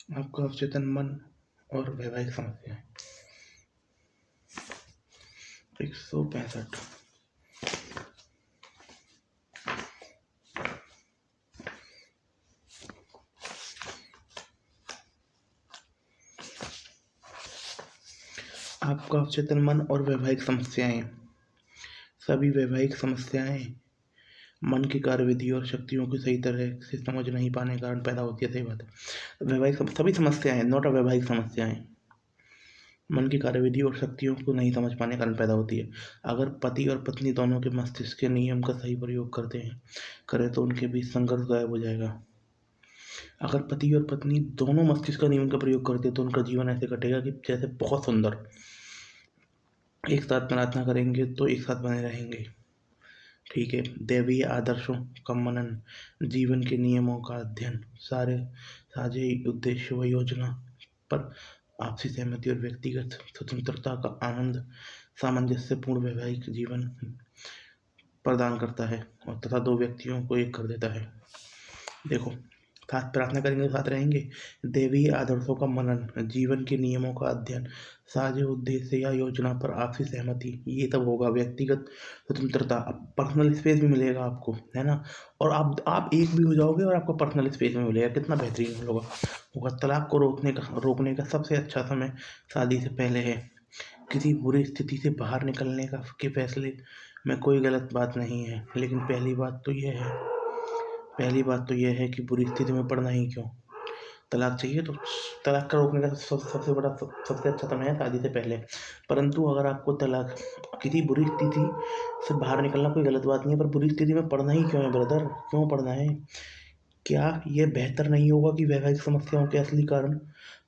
आपका अवचेतन मन और वैवाहिक समस्याएं। 165। आपका अवचेतन मन और वैवाहिक समस्याएं। सभी वैवाहिक समस्याएं मन की कार्यविधि और शक्तियों को सही तरह से समझ नहीं पाने के कारण पैदा होती है। सही बात है। सभी समस्याएं, नॉट वैवाहिक समस्याएं, मन की कार्यविधि और शक्तियों को नहीं समझ पाने के कारण पैदा होती है। अगर पति और पत्नी दोनों के मस्तिष्क के नियम का सही प्रयोग करें तो उनके बीच संघर्ष गायब हो जाएगा। अगर पति और पत्नी दोनों मस्तिष्क का नियम का प्रयोग करते तो उनका जीवन ऐसे कटेगा कि जैसे बहुत सुंदर। एक साथ प्रार्थना करेंगे तो एक साथ बने रहेंगे। ठीक है। दैवीय आदर्शों का मनन, जीवन के नियमों का अध्ययन, साझे उद्देश्य व योजना पर आपसी सहमति और व्यक्तिगत स्वतंत्रता का आनंद सामंजस्यपूर्ण वैवाहिक जीवन प्रदान करता है और तथा दो व्यक्तियों को एक कर देता है। देखो, साथ प्रार्थना करेंगे, साथ रहेंगे। दैवीय आदर्शों का मनन, जीवन के नियमों का अध्ययन, साझे उद्देश्य या योजना पर आपसी सहमति, ये तब होगा। व्यक्तिगत स्वतंत्रता, पर्सनल स्पेस भी मिलेगा आपको, है ना। और आप एक भी हो जाओगे और आपको पर्सनल स्पेस में मिलेगा। कितना बेहतरीन होगा। तलाक को रोकने का सबसे अच्छा समय शादी से पहले है। किसी बुरी स्थिति से बाहर निकलने के फैसले में कोई गलत बात नहीं है, लेकिन पहली बात तो यह है कि बुरी स्थिति में पड़ना ही क्यों। तलाक चाहिए तो तलाक का रोकने का सबसे अच्छा समय है शादी से पहले। परंतु अगर आपको किसी बुरी स्थिति से बाहर निकलना कोई गलत बात नहीं है, पर बुरी स्थिति में पड़ना ही क्यों है ब्रदर, क्यों पड़ना है। क्या यह बेहतर नहीं होगा कि वैवाहिक समस्याओं के असली कारण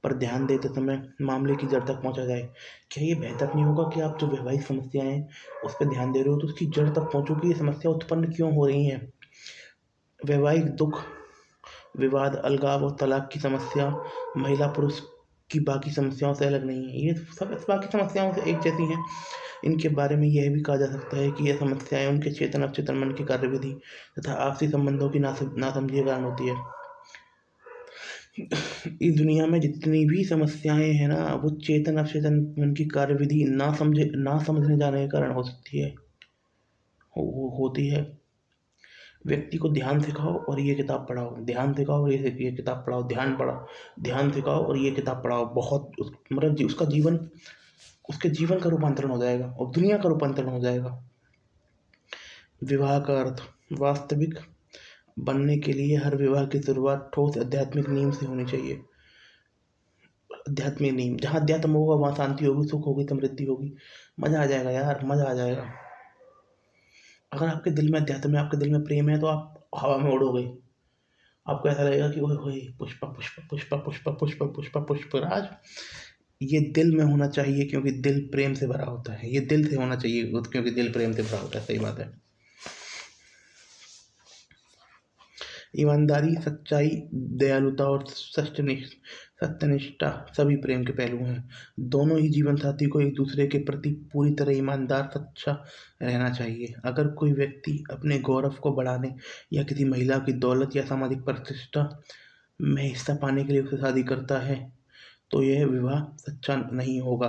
पर ध्यान देते समय मामले की जड़ तक पहुंचा जाए। क्या ये बेहतर नहीं होगा कि आप जो वैवाहिक समस्याएं हैं उस पर ध्यान दे रहे हो तो उसकी जड़ तक पहुंचो कि ये समस्या उत्पन्न क्यों हो रही है। वैवाहिक दुख, विवाद, अलगाव और तलाक की समस्या महिला पुरुष की बाकी समस्याओं से अलग नहीं है। ये सब बाकी समस्याओं से एक जैसी हैं। इनके बारे में यह भी कहा जा सकता है कि यह समस्याएं उनके चेतन अवचेतन मन की कार्यविधि तथा आपसी संबंधों की नासमझी के कारण होती है। इस दुनिया में जितनी भी समस्याएं हैं ना, वो चेतन अवचेतन मन की कार्यविधि ना समझने जाने के कारण हो सकती है, होती है। व्यक्ति को ध्यान सिखाओ और ये किताब पढ़ाओ, ध्यान सिखाओ और ये किताब पढ़ाओ, ध्यान सिखाओ और ये किताब पढ़ाओ। बहुत मतलब उसके जीवन का रूपांतरण हो जाएगा और दुनिया का रूपांतरण हो जाएगा। विवाह का अर्थ, वास्तविक बनने के लिए हर विवाह की शुरुआत ठोस आध्यात्मिक नींव से होनी चाहिए। आध्यात्मिक नींव, जहाँ अध्यात्म होगा वहाँ शांति होगी, सुख होगी, समृद्धि होगी, मजा आ जाएगा यार, मजा आ जाएगा। अगर आपके दिल में अध्यात्म है, आपके दिल में प्रेम है, तो आप हवा में उड़ोगे। आपको ऐसा लगेगा कि ओए होए पुष्प पुष्प पुष्प पुष्प पुष्प पुष्प पुष्पराज। ये दिल में होना चाहिए क्योंकि दिल प्रेम से भरा होता है। ये दिल से होना चाहिए क्योंकि दिल प्रेम से भरा होता है। सही बात है। ईमानदारी, सच्चाई, दयालुता और सत्यनिष्ठा सभी प्रेम के पहलू हैं। दोनों ही जीवन साथी को एक दूसरे के प्रति पूरी तरह ईमानदार, सच्चा रहना चाहिए। अगर कोई व्यक्ति अपने गौरव को बढ़ाने या किसी महिला की दौलत या सामाजिक प्रतिष्ठा में हिस्सा पाने के लिए उससे शादी करता है तो यह विवाह सच्चा नहीं होगा।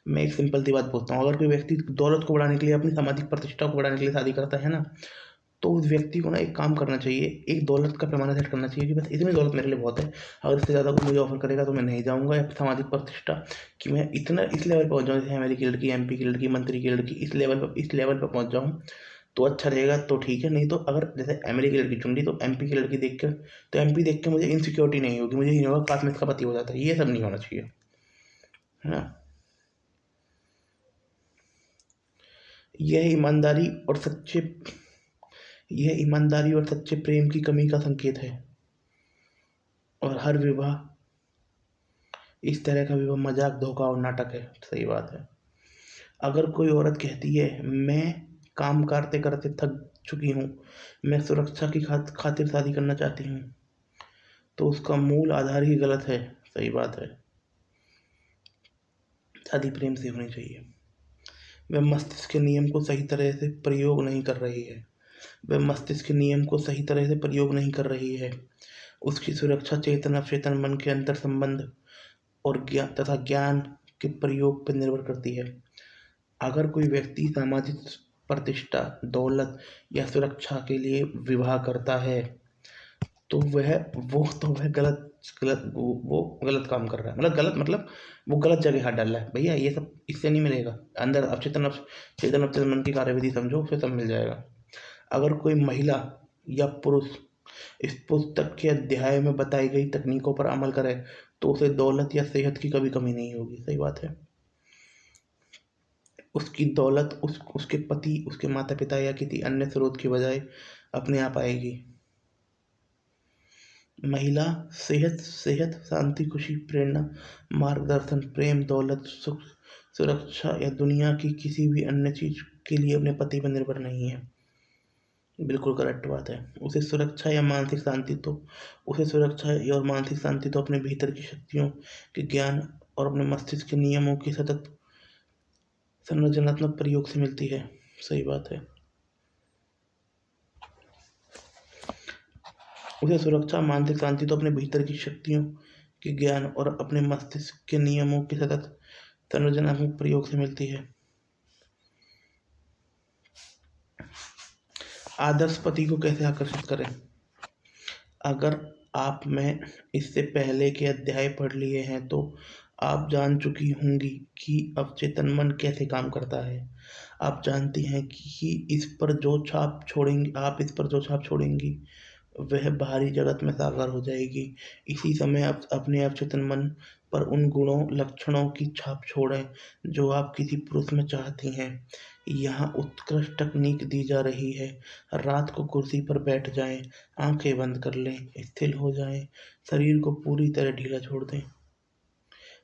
मैं एक सिंपल सी बात बोलता हूँ, अगर कोई व्यक्ति दौलत को बढ़ाने के लिए, अपनी सामाजिक प्रतिष्ठा को बढ़ाने के लिए शादी करता है ना, तो उस व्यक्ति को ना एक काम करना चाहिए, एक दौलत का पैमाना सेट करना चाहिए कि बस इतनी दौलत मेरे लिए बहुत है। अगर इससे ज़्यादा कोई मुझे ऑफर करेगा तो मैं नहीं जाऊँगा। या सामाजिक प्रतिष्ठा कि मैं इस लेवल पर पहुँच जाऊँ, जैसे एमएलए की लड़की, एमपी की लड़की, मंत्री की लड़की, इस लेवल पर पहुँच जाऊँ तो अच्छा रहेगा, तो ठीक है। नहीं तो अगर जैसे एमएलए की लड़की चुन ली तो एमपी की लड़की देख कर, तो एमपी देख के मुझे इनसिक्योरिटी नहीं होगी, मुझे ये नहीं होगा क्लासमेट का पति हो जाता है। ये सब नहीं होना चाहिए, है ना। यह ईमानदारी और सच्चे प्रेम की कमी का संकेत है। और हर विवाह इस तरह का विवाह मजाक, धोखा और नाटक है। सही बात है। अगर कोई औरत कहती है मैं काम करते करते थक चुकी हूँ, मैं सुरक्षा की खातिर शादी करना चाहती हूँ, तो उसका मूल आधार ही गलत है। सही बात है। शादी प्रेम से होनी चाहिए। वह मस्तिष्क के नियम को सही तरह से प्रयोग नहीं कर रही है। उसकी सुरक्षा चेतन अवचेतन मन के अंतर संबंध और ज्ञान के प्रयोग पर निर्भर करती है। अगर कोई व्यक्ति सामाजिक प्रतिष्ठा, दौलत या सुरक्षा के लिए विवाह करता है तो वह वो गलत काम कर रहा है। मतलब वो गलत जगह हाथ डाल रहा है। भैया ये सब इससे नहीं मिलेगा। अंदर चेतन अवचेतन मन की कार्यविधि समझो, उससे सब मिल जाएगा। अगर कोई महिला या पुरुष इस पुस्तक के अध्याय में बताई गई तकनीकों पर अमल करे तो उसे दौलत या सेहत की कभी कमी नहीं होगी। सही बात है। उसकी दौलत उसके पति, उसके माता पिता या किसी अन्य स्रोत की बजाय अपने आप आएगी। महिला सेहत, शांति, खुशी, प्रेरणा, मार्गदर्शन, प्रेम, दौलत, सुख, सुरक्षा या दुनिया की किसी भी अन्य चीज के लिए अपने पति पर निर्भर नहीं है। बिल्कुल करेक्ट बात है। उसे सुरक्षा और मानसिक शांति तो अपने भीतर की शक्तियों के ज्ञान और अपने मस्तिष्क के नियमों के सतत संरचनात्मक प्रयोग से मिलती है। सही बात है। उसे सुरक्षा, मानसिक शांति तो अपने भीतर की शक्तियों के ज्ञान और अपने मस्तिष्क के नियमों के सतत संरचनात्मक प्रयोग से मिलती है। आदर्श पति को कैसे आकर्षित करें? अगर आप में इससे पहले के अध्याय पढ़ लिए हैं तो आप जान चुकी होंगी कि अवचेतन मन कैसे काम करता है। आप जानती हैं कि इस पर जो छाप छोड़ेंगी वह बाहरी जगत में साकार हो जाएगी। इसी समय आप अपने अवचेतन मन पर उन गुणों, लक्षणों की छाप छोड़ें जो आप किसी पुरुष में चाहती हैं। यहाँ उत्कृष्ट तकनीक दी जा रही है। रात को कुर्सी पर बैठ जाएं, आंखें बंद कर लें, स्थिर हो जाएं, शरीर को पूरी तरह ढीला छोड़ दें।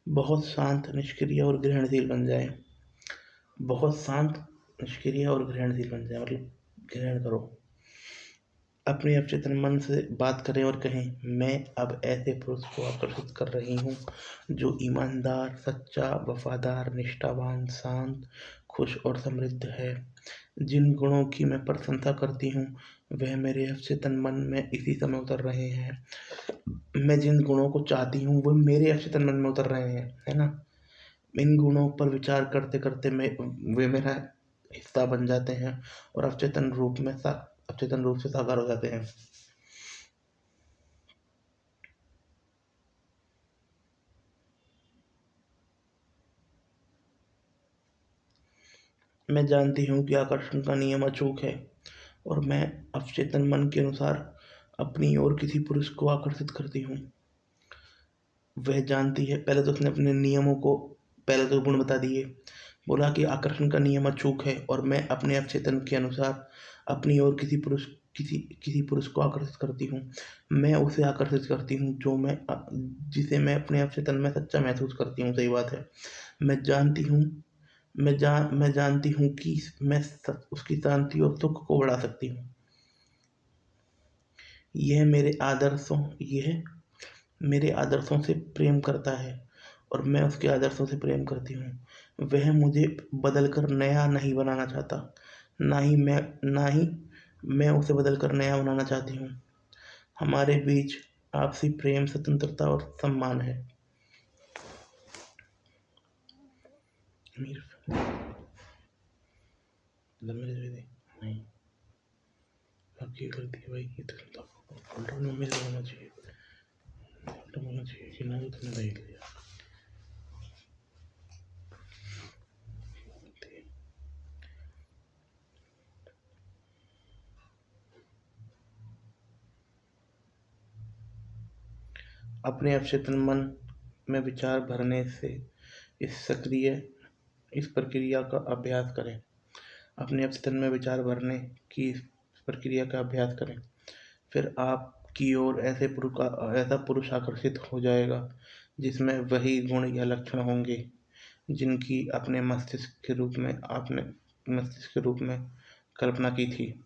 बहुत शांत, निष्क्रिय और ग्रहणशील बन जाएं। बहुत शांत, निष्क्रिय और ग्रहणशील बन जाएं, मतलब ग्रहण करो। अपने अवचेतन मन से बात करें और कहें, मैं अब ऐसे पुरुष को आकर्षित कर रही हूँ जो ईमानदार, सच्चा, वफादार, निष्ठावान, शांत, खुश और समृद्ध है। जिन गुणों की मैं प्रशंसा करती हूँ वह मेरे अवचेतन मन में इसी समय उतर रहे हैं। मैं जिन गुणों को चाहती हूँ वह मेरे अवचेतन मन में उतर रहे हैं, है ना। इन गुणों पर विचार करते करते वे मेरा हिस्सा बन जाते हैं और अवचेतन रूप से साकार हो जाते हैं। मैं जानती हूँ कि आकर्षण का नियम अचूक है और मैं अवचेतन मन के अनुसार अपनी ओर किसी पुरुष को आकर्षित करती हूँ। वह जानती है, पहले तो उसने अपने नियमों को, पहले तो गुण बता दिए। बोला कि आकर्षण का नियम अचूक है और मैं अपने अवचेतन के अनुसार अपनी ओर किसी पुरुष को आकर्षित करती हूँ। मैं उसे आकर्षित करती हूँ जिसे मैं अपने अवचेतन में सच्चा महसूस करती हूँ। सही बात है। मैं जानती हूँ कि उसकी शांति और सुख को बढ़ा सकती हूँ। यह मेरे आदर्शों से प्रेम करता है और मैं उसके आदर्शों से प्रेम करती हूँ। वह मुझे बदलकर नया नहीं बनाना चाहता, ना ही मैं उसे बदलकर नया बनाना चाहती हूँ। हमारे बीच आपसी प्रेम, स्वतंत्रता और सम्मान है। नहीं, आपकी गलती है भाई। ये तो फोल्डर में मेरे होना चाहिए, कि ना, तो तुमने देख लिया। अपने अवचेतन मन में विचार भरने से इस प्रक्रिया का अभ्यास करें। अपने अवचेतन में विचार भरने की इस प्रक्रिया का अभ्यास करें। फिर आपकी ओर ऐसा पुरुष आकर्षित हो जाएगा जिसमें वही गुण या लक्षण होंगे जिनकी आपने मस्तिष्क के रूप में कल्पना की थी।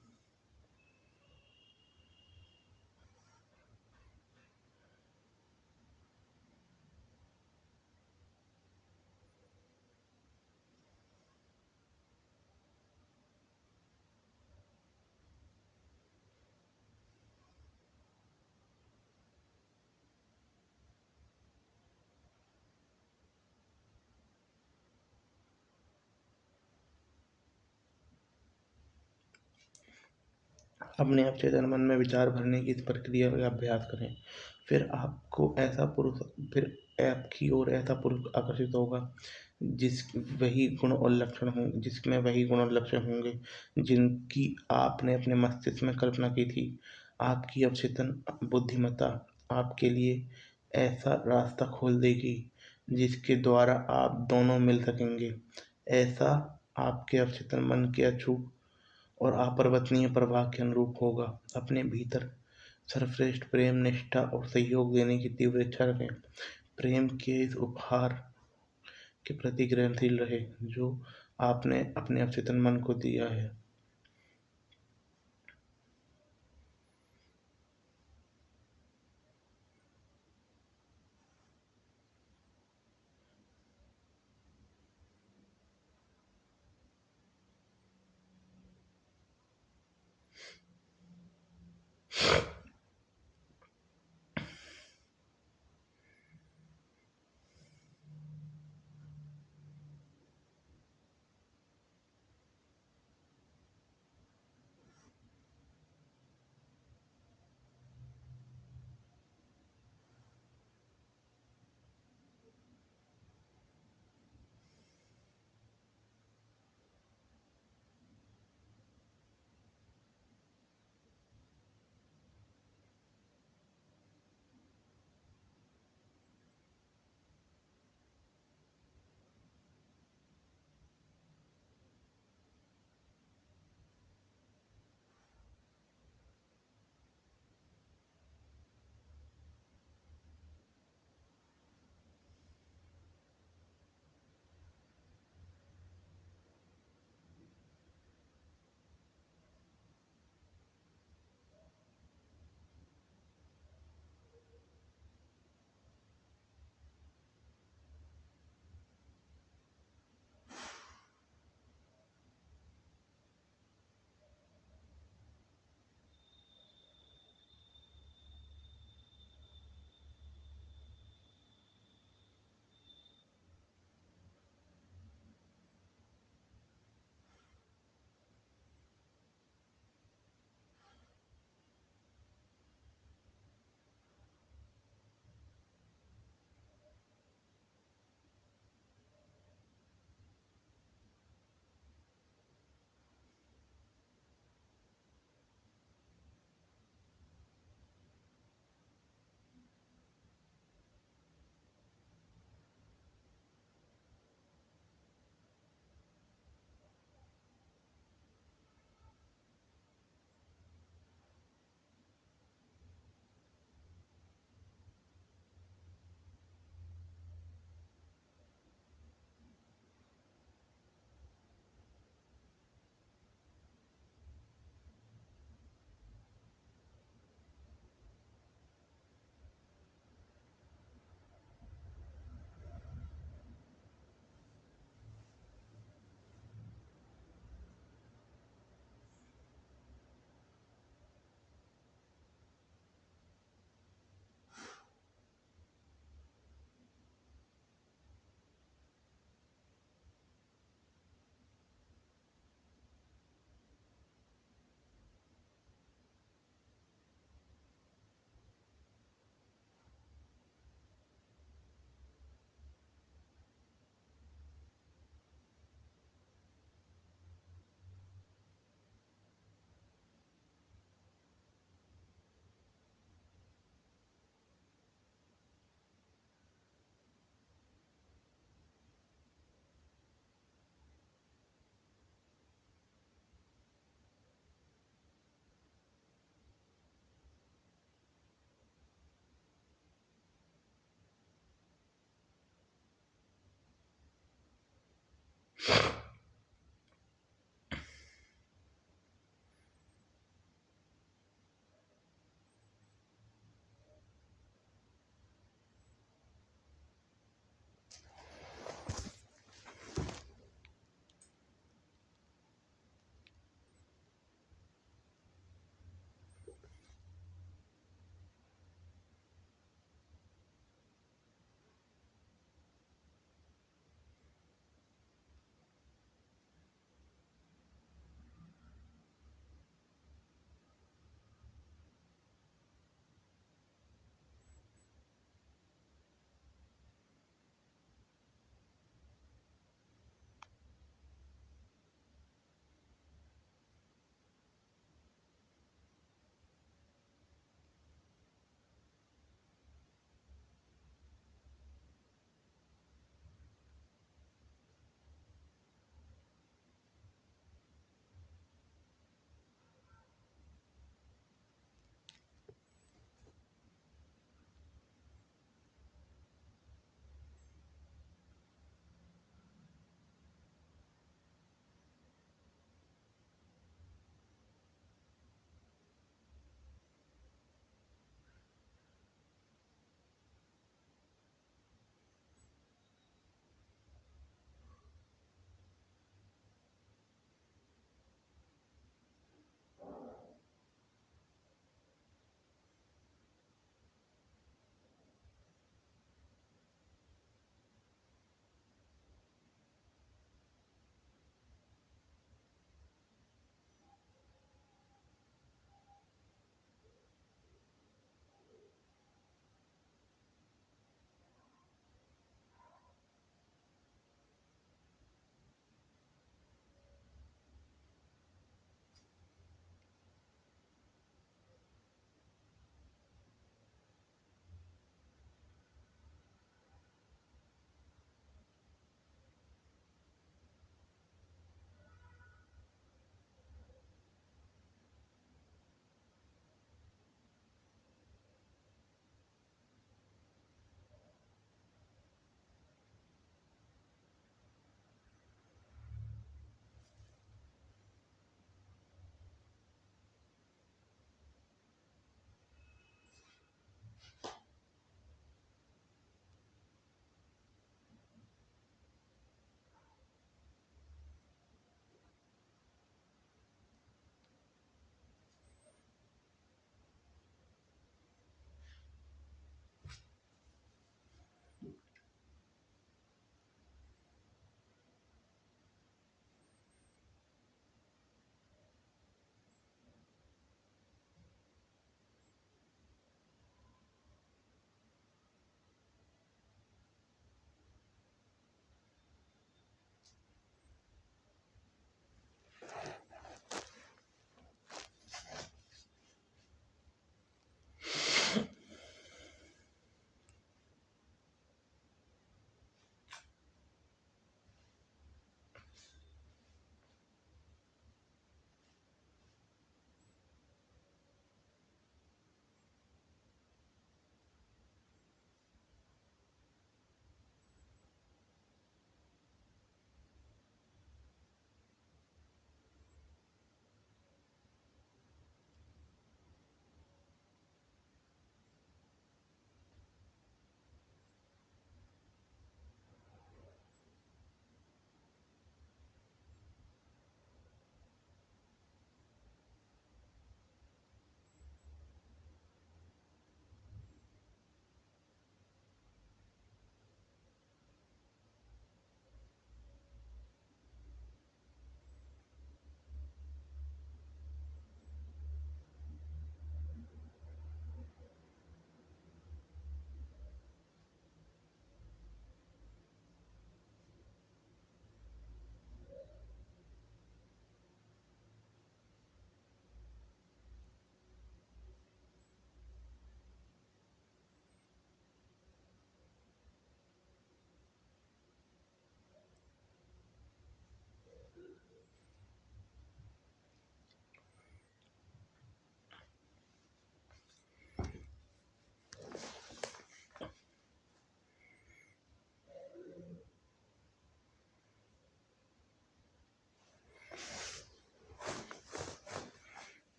अपने अवचेतन मन में विचार भरने की इस प्रक्रिया का अभ्यास करें। फिर आपको ऐसा पुरुष फिर आपकी ओर ऐसा पुरुष आकर्षित होगा जिस वही गुण और लक्षण हों जिसमें वही गुण और लक्षण होंगे जिनकी आपने अपने मस्तिष्क में कल्पना की थी। आपकी अवचेतन बुद्धिमत्ता आपके लिए ऐसा रास्ता खोल देगी जिसके द्वारा आप दोनों मिल सकेंगे। ऐसा आपके अवचेतन मन के अछूत और अपरिवर्तनीय प्रवाह के अनुरूप होगा। अपने भीतर सर्वश्रेष्ठ प्रेम, निष्ठा और सहयोग देने की तीव्र इच्छा रखें। प्रेम के इस उपहार के प्रति ग्रहणशील रहे जो आपने अपने अवचेतन मन को दिया है।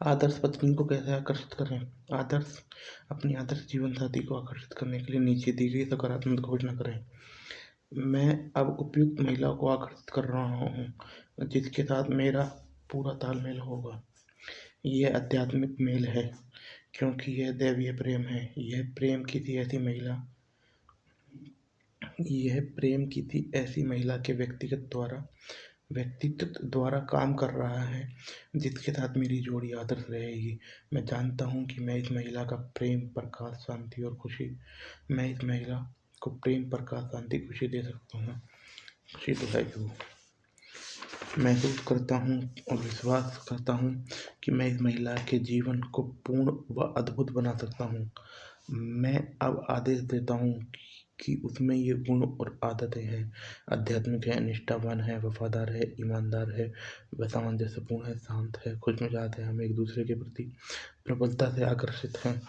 आदर्श पत्नी को कैसे आकर्षित करें? अपनी आदर्श जीवन साथी को आकर्षित करने के लिए नीचे दी गई सकारात्मक घोषणा करें। मैं अब उपयुक्त महिला को आकर्षित कर रहा हूँ जिसके साथ मेरा पूरा तालमेल होगा। यह आध्यात्मिक मेल है क्योंकि यह दैवीय प्रेम है। यह प्रेम किसी ऐसी महिला के व्यक्तित्व द्वारा काम कर रहा है जिसके साथ मेरी जोड़ी आदर्श रहेगी। मैं जानता हूँ कि मैं इस महिला को प्रेम, प्रकाश, शांति, खुशी दे सकता हूँ। खुशी तो है जो महसूस करता हूँ और विश्वास करता हूँ कि मैं इस महिला के जीवन को पूर्ण व अद्भुत बना सकता हूँ। मैं अब आदेश देता हूँ कि उसमें ये गुण और आदतें हैं। आध्यात्मिक है, निष्ठावान है, वफादार है, ईमानदार है, वह सामंजस्यपूर्ण है, शांत है, खुशमिजाज है, हम एक दूसरे के प्रति प्रबलता से आकर्षित हैं।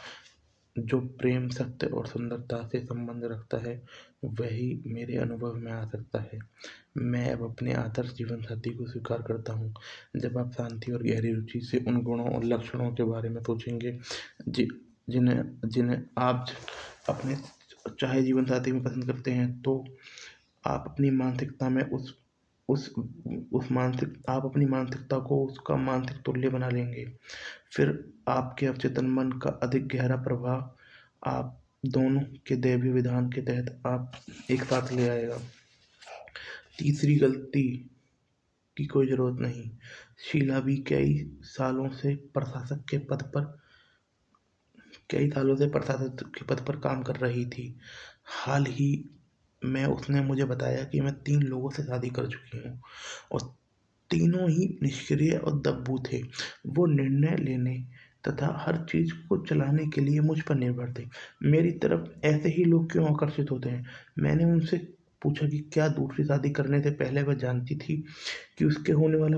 जो प्रेम, सत्य और सुंदरता से संबंध रखता है वही मेरे अनुभव में आ सकता है। मैं अब अपने आदर्श जीवन साथी को स्वीकार करता हूँ। जब आप शांति और गहरी रुचि से उन गुणों और लक्षणों के बारे में सोचेंगे जिन्हें आप अपने चाहे जीवन साथी में पसंद करते हैं, तो आप अपनी मानसिकता में आप अपनी मानसिकता को उसका मानसिक तुल्य बना लेंगे। फिर आपके अवचेतन मन का अधिक गहरा प्रभाव आप दोनों के दैवीय विधान के तहत आप एक साथ ले आएगा। तीसरी गलती की कोई जरूरत नहीं। शीला भी कई सालों से प्रशासक के पद पर काम कर रही थी। हाल ही में उसने मुझे बताया कि मैं 3 लोगों से शादी कर चुकी हूँ और तीनों ही निष्क्रिय और दब्बू थे। वो निर्णय लेने तथा हर चीज को चलाने के लिए मुझ पर निर्भर थे। मेरी तरफ ऐसे ही लोग क्यों आकर्षित होते हैं? मैंने उनसे पूछा कि क्या दूसरी शादी करने से पहले वह जानती थी कि उसके होने वाला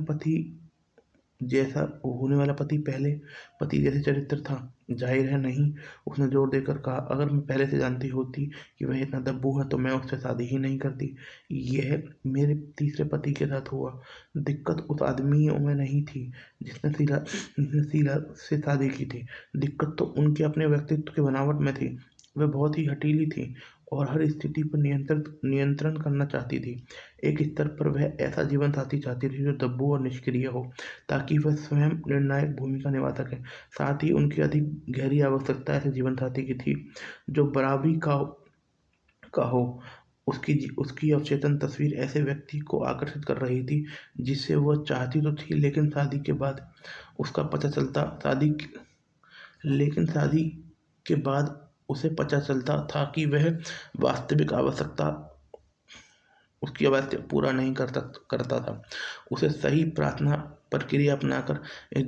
पति पहले पति जैसे चरित्र था? जाहिर है नहीं। उसने जोर देकर कहा, अगर मैं पहले से जानती होती कि वह इतना दब्बू है तो मैं उससे शादी ही नहीं करती। यह मेरे तीसरे पति के साथ हुआ। दिक्कत उस आदमियों में नहीं थी जिसने शीला से शादी की थी। दिक्कत तो उनके अपने व्यक्तित्व की बनावट में थी। वह बहुत ही हठीली थी और हर स्थिति पर नियंत्रण करना चाहती थी। एक स्तर पर वह ऐसा जीवन साथी चाहती थी जो दब्बू और निष्क्रिय हो, ताकि वह स्वयं निर्णायक भूमिका निभा सके। साथ ही उनकी अधिक गहरी आवश्यकता ऐसे जीवन साथी की थी जो बराबरी का हो। उसकी अवचेतन तस्वीर ऐसे व्यक्ति को आकर्षित कर रही थी जिसे वह चाहती तो थी, लेकिन शादी के बाद उसे पता चलता था कि वह वास्तविक आवश्यकता उसकी आवश्यकता पूरा नहीं करता था। उसे सही प्रार्थना प्रक्रिया अपनाकर इस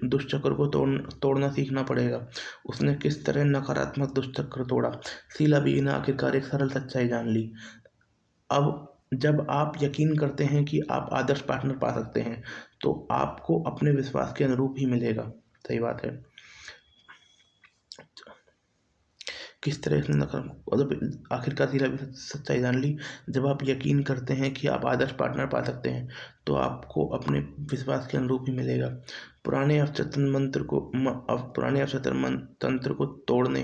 दुष्चक्र को तोड़ना सीखना पड़ेगा। उसने किस तरह नकारात्मक दुष्चक्र तोड़ा? शीला बी ने आखिरकार एक सरल सच्चाई जान ली। अब जब आप यकीन करते हैं कि आप आदर्श पार्टनर पा सकते हैं, तो आपको अपने विश्वास के अनुरूप ही मिलेगा। सही बात है। किस तरह इसने आखिरकार शीला भी सच्चाई जान ली। जब आप यकीन करते हैं कि आप आदर्श पार्टनर पा सकते हैं, तो आपको अपने विश्वास के अनुरूप ही मिलेगा। पुराने अवचेतन तंत्र को तोड़ने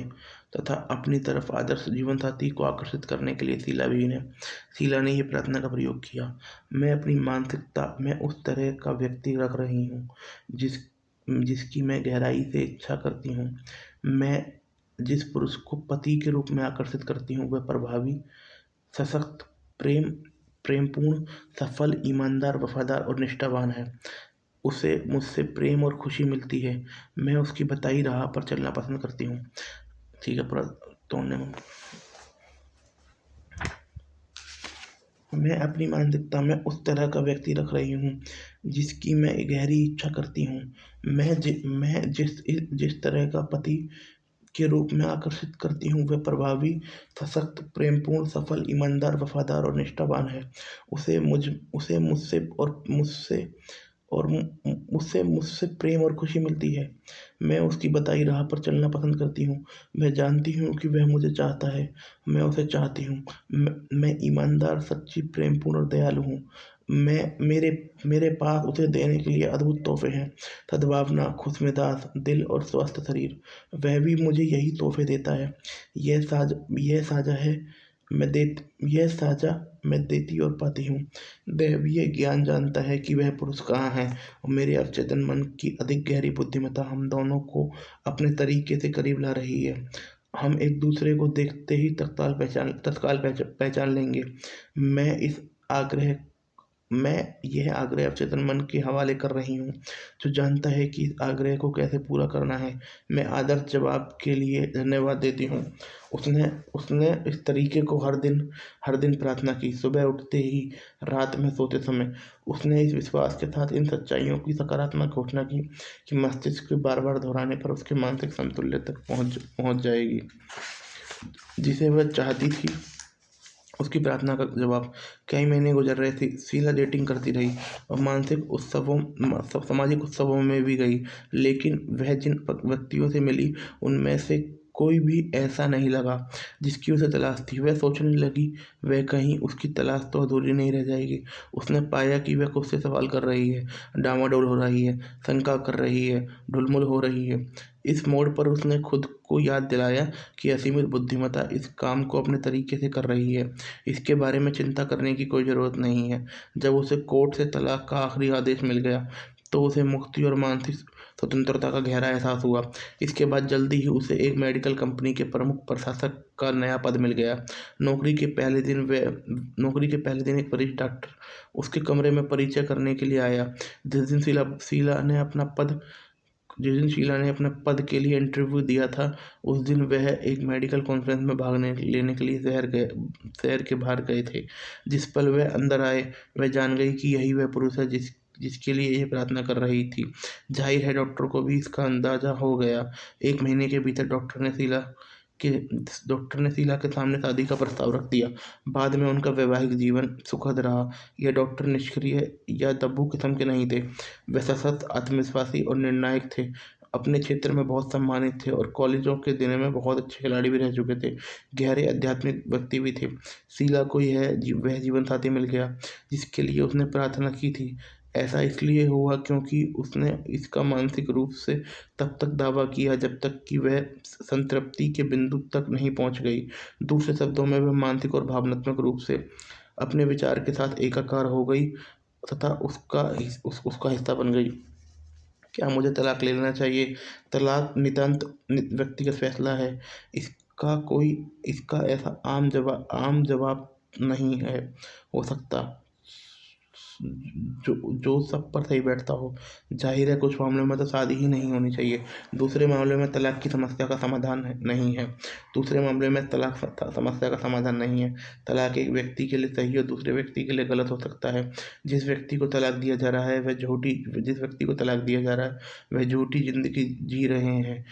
तथा अपनी तरफ आदर्श जीवन साथी को आकर्षित करने के लिए शीला ने ये प्रार्थना का प्रयोग किया। मैं अपनी मानसिकता में उस तरह का व्यक्ति रख रही हूँ जिसकी मैं गहराई से इच्छा करती हूँ। मैं जिस पुरुष को पति के रूप में आकर्षित करती हूँ वह प्रभावी, सशक्त, प्रेमपूर्ण, सफल, ईमानदार, वफादार और निष्ठावान है। उसे मुझसे प्रेम और खुशी मिलती है। मैं उसकी बताई राह पर चलना पसंद करती हूँ। ठीक है, पूरा तोड़ने में मैं अपनी मानसिकता में उस तरह का व्यक्ति रख रही हूँ जिसकी मैं गहरी इच्छा करती हूँ। मैं जिस तरह का पति के रूप में आकर्षित करती हूँ वह प्रभावी, सशक्त, प्रेमपूर्ण, सफल, ईमानदार, वफादार और निष्ठावान है। मुझसे प्रेम और खुशी मिलती है। मैं उसकी बताई राह पर चलना पसंद करती हूँ। मैं जानती हूँ कि वह मुझे चाहता है। मैं उसे चाहती हूँ। मैं ईमानदार, सच्ची, प्रेमपूर्ण और दयालु हूँ। मैं मेरे मेरे पास उसे देने के लिए अद्भुत तोहफे हैं। सद्भावना, खुशमिजाज दिल और स्वस्थ शरीर। वह भी मुझे यही तोहफे देता है। यह साझा है। यह साझा मैं देती और पाती हूँ। दैवीय ज्ञान जानता है कि वह पुरुष कहाँ है, और मेरे अवचेतन मन की अधिक गहरी बुद्धिमत्ता हम दोनों को अपने तरीके से करीब ला रही है। हम एक दूसरे को देखते ही तत्काल पहचान लेंगे। मैं इस आग्रह मैं यह आग्रह अवचेतन मन के हवाले कर रही हूँ, जो जानता है कि इस आग्रह को कैसे पूरा करना है। मैं आदर्श जवाब के लिए धन्यवाद देती हूँ। उसने उसने इस तरीके को हर दिन प्रार्थना की, सुबह उठते ही, रात में सोते समय। उसने इस विश्वास के साथ इन सच्चाइयों की सकारात्मक घोषणा की कि मस्तिष्क के बार-बार दोहराने पर उसके मानसिक संतुल्य तक पहुँच जाएगी, जिसे वह चाहती थी। उसकी प्रार्थना का जवाब। कई महीने गुजर रहे थे। शीला डेटिंग करती रही और सामाजिक उत्सवों में भी गई, लेकिन वह जिन व्यक्तियों से मिली, उनमें से कोई भी ऐसा नहीं लगा जिसकी उसे तलाश थी। वह सोचने लगी, वह कहीं उसकी तलाश तो अधूरी नहीं रह जाएगी। उसने पाया कि वह खुद से सवाल कर रही है, डामाडोल हो रही है, शंका कर रही है, ढुलमुल हो रही है। इस मोड़ पर उसने खुद को याद दिलाया कि असीमित बुद्धिमत्ता इस काम को अपने तरीके से कर रही है। इसके बारे में चिंता करने की कोई ज़रूरत नहीं है। जब उसे कोर्ट से तलाक का आखिरी आदेश मिल गया, तो उसे मुक्ति और मानसिक स्वतंत्रता का गहरा एहसास हुआ। इसके बाद जल्दी ही उसे एक मेडिकल कंपनी के प्रमुख प्रशासक का नया पद मिल गया। नौकरी के पहले दिन एक वरिष्ठ डॉक्टर उसके कमरे में परिचय करने के लिए आया। जिस दिन शीला ने अपने पद के लिए इंटरव्यू दिया था, उस दिन वह एक मेडिकल कॉन्फ्रेंस में भाग लेने के लिए शहर के बाहर गए थे। जिस पल वह अंदर आए, वह जान गई कि यही वह पुरुष है जिसके लिए यह प्रार्थना कर रही थी। जाहिर है डॉक्टर को भी इसका अंदाजा हो गया। 1 महीने के भीतर के डॉक्टर ने शीला के सामने शादी का प्रस्ताव रख दिया। बाद में उनका वैवाहिक जीवन सुखद रहा। यह डॉक्टर निष्क्रिय या दब्बू किस्म के नहीं थे। वे सशक्त, आत्मविश्वासी और निर्णायक थे। अपने क्षेत्र में बहुत सम्मानित थे और कॉलेजों के दिनों में बहुत अच्छे खिलाड़ी भी रह चुके थे। गहरे आध्यात्मिक व्यक्ति भी थे। शीला को वह जीवन साथी मिल गया जिसके लिए उसने प्रार्थना की थी। ऐसा इसलिए हुआ क्योंकि उसने इसका मानसिक रूप से तब तक दावा किया जब तक कि वह संतृप्ति के बिंदु तक नहीं पहुंच गई। दूसरे शब्दों में, वह मानसिक और भावनात्मक रूप से अपने विचार के साथ एकाकार हो गई तथा उसका हिस्सा बन गई। क्या मुझे तलाक ले लेना चाहिए? तलाक नितांत व्यक्तिगत फैसला है। इसका ऐसा आम जवाब नहीं है हो सकता जो सब पर सही बैठता हो। जाहिर है कुछ मामलों में तो शादी ही नहीं होनी चाहिए। दूसरे मामले में तलाक की समस्या का समाधान नहीं है। समस्या का समाधान नहीं है। तलाक एक व्यक्ति के लिए सही और दूसरे व्यक्ति के लिए गलत हो सकता है। जिस व्यक्ति को तलाक दिया जा रहा है वह झूठी जिंदगी जी रहे हैं।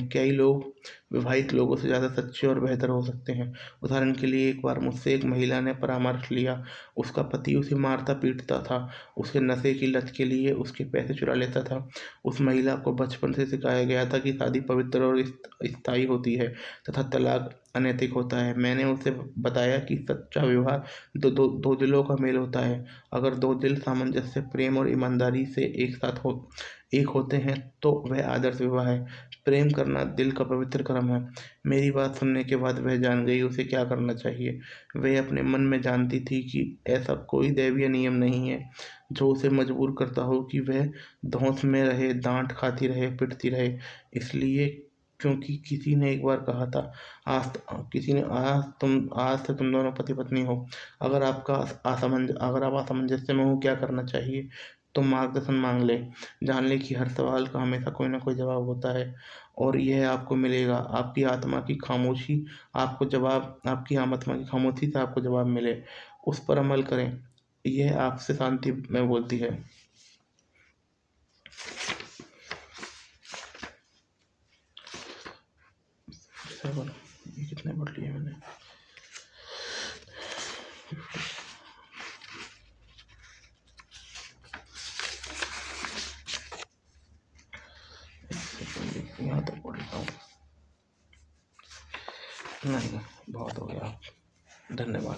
कई लोग विवाहित लोगों से ज़्यादा सच्चे और बेहतर हो सकते हैं। उदाहरण के लिए, एक बार मुझसे एक महिला ने परामर्श लिया। उसका पति उसे मारता पीटता था, उसके नशे की लत के लिए उसके पैसे चुरा लेता था। उस महिला को बचपन से सिखाया गया था कि शादी पवित्र और स्थायी होती है तथा तलाक अनैतिक होता है। मैंने उसे बताया कि सच्चा विवाह दो दिलों का मेल होता है। अगर दो दिल सामंजस्य, प्रेम और ईमानदारी से एक होते हैं तो वह आदर्श विवाह है। प्रेम करना दिल का पवित्र कर्म है। मेरी बात सुनने के बाद वह जान गई उसे क्या करना चाहिए। वह अपने मन में जानती थी कि ऐसा कोई दैवीय नियम नहीं है जो उसे मजबूर करता हो कि वह धौंस में रहे, डांट खाती रहे, पिटती रहे। इसलिए क्योंकि किसी ने एक बार कहा था, आज से तुम दोनों पति पत्नी हो। अगर आप असमंजस्य में हो क्या करना चाहिए, तो मार्गदर्शन मांग लें। जान लें कि हर सवाल का हमेशा कोई ना कोई जवाब होता है और यह आपको मिलेगा। आपकी आत्मा की खामोशी से आपको जवाब मिले, उस पर अमल करें। यह आपसे शांति में बोलती है। ये कितने पढ़ लिए मैंने? यहाँ तक पढ़ लेता हूँ। नहीं, बहुत हो गया। धन्यवाद।